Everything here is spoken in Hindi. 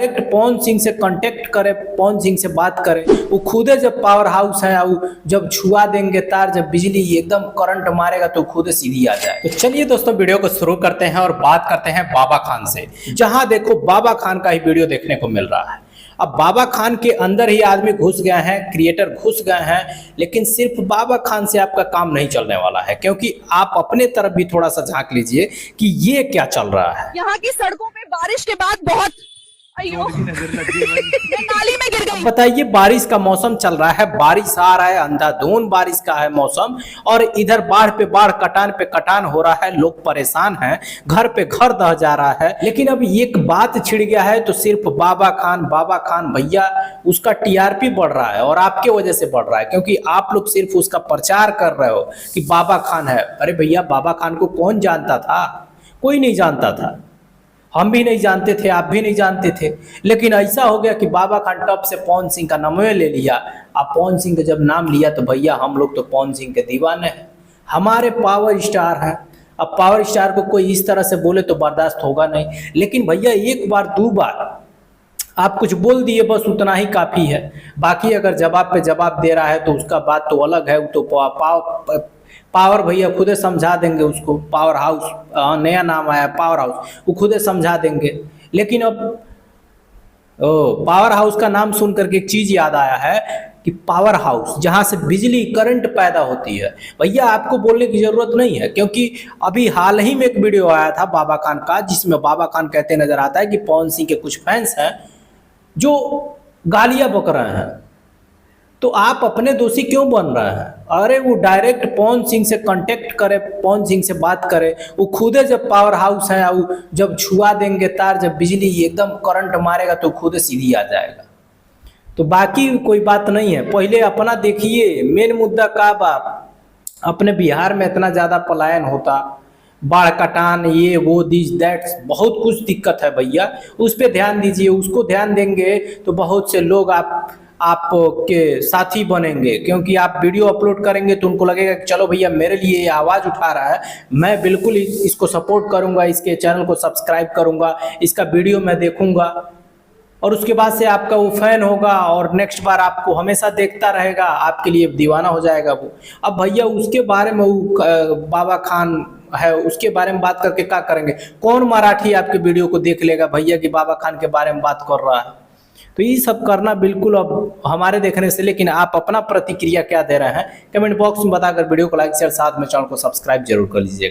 डायरेक्ट पवन सिंह से कांटेक्ट करे, पवन सिंह से बात करे। वो खुदे जब पावर हाउस है, वो जब छुआ देंगे तार, जब बिजली एकदम करंट मारेगा तो खुद सीधी आ जाए। तो चलिए दोस्तों वीडियो को शुरू करते हैं और बात करते हैं बाबा खान से। जहां देखो बाबा खान का ही वीडियो देखने को मिल रहा है। अब बाबा खान के अंदर ही आदमी घुस गए हैं, क्रिएटर घुस गए हैं, लेकिन सिर्फ बाबा खान से आपका काम नहीं चलने वाला है, क्योंकि आप अपने तरफ भी थोड़ा सा झांक लीजिए कि ये क्या चल रहा है। यहाँ की सड़कों पे बारिश के बाद बहुत अयो मैं नाली में गिर गई। बताइए, बारिश का मौसम चल रहा है, बारिश आ रहा है, अंधाधुंध बारिश का है मौसम, और इधर बाढ़ पे बाढ़, कटान पे कटान हो रहा है, लोग परेशान हैं, घर पे घर दह जा रहा है। लेकिन अब एक बात छिड़ गया है तो सिर्फ बाबा खान भैया, उसका टीआरपी बढ़ रहा है और आपके वजह से बढ़ रहा है, क्योंकि आप लोग सिर्फ उसका प्रचार कर रहे हो कि बाबा खान है। अरे भैया, बाबा खान को कौन जानता था? कोई नहीं जानता था, हम भी नहीं जानते थे, आप भी नहीं जानते थे। लेकिन ऐसा हो गया कि बाबा खान टॉप से पवन सिंह का नाम ले लिया। अब पवन सिंह का जब नाम लिया तो भैया हम लोग तो पवन सिंह के दीवाने हैं, हमारे पावर स्टार हैं। अब पावर स्टार को कोई इस तरह से बोले तो बर्दाश्त होगा नहीं। लेकिन भैया एक बार दो बार आप कुछ बोल दिए, बस उतना ही काफ़ी है। बाकी अगर जवाब पे जवाब दे रहा है तो उसका बात तो अलग है। वो तो पावर भैया खुदे समझा देंगे उसको। पावर हाउस नया नाम आया, पावर हाउस, वो खुदे समझा देंगे। लेकिन अब पावर हाउस का नाम सुन करके एक चीज़ याद आया है कि पावर हाउस जहाँ से बिजली करंट पैदा होती है। भैया आपको बोलने की ज़रूरत नहीं है, क्योंकि अभी हाल ही में एक वीडियो आया था बाबा खान का, जिसमें बाबा खान कहते नजर आता है कि पवन सिंह के कुछ फैंस हैं जो गालियाँ बक रहे हैं, तो आप अपने दोषी क्यों बन रहे हैं? अरे वो डायरेक्ट पवन सिंह से कांटेक्ट करे, पवन सिंह से बात करे। वो खुदे जब पावर हाउस है, वो जब छुआ देंगे तार, जब बिजली एकदम करंट मारेगा तो खुद सीधी आ जाएगा। तो बाकी कोई बात नहीं है, पहले अपना देखिए। मेन मुद्दा का बाप, अपने बिहार में इतना ज़्यादा पलायन होता, बाढ़ कटान, ये वो दिस दैट्स, बहुत कुछ दिक्कत है भैया, उस पर ध्यान दीजिए। उसको ध्यान देंगे तो बहुत से लोग आपके साथी बनेंगे, क्योंकि आप वीडियो अपलोड करेंगे तो उनको लगेगा कि चलो भैया मेरे लिए ये आवाज़ उठा रहा है, मैं बिल्कुल इसको सपोर्ट करूंगा, इसके चैनल को सब्सक्राइब करूंगा, इसका वीडियो मैं देखूंगा, और उसके बाद से आपका वो फैन होगा और नेक्स्ट बार आपको हमेशा देखता रहेगा, आपके लिए दीवाना हो जाएगा वो। अब भैया उसके बारे में, वो बाबा खान है, उसके बारे में बात करके क्या करेंगे? कौन मराठी आपके वीडियो को देख लेगा भैया कि बाबा खान के बारे में बात कर रहा है? तो ये सब करना बिल्कुल अब हमारे देखने से। लेकिन आप अपना प्रतिक्रिया क्या दे रहे हैं कमेंट बॉक्स में बताकर वीडियो को लाइक शेयर, साथ में चैनल को सब्सक्राइब जरूर कर लीजिएगा।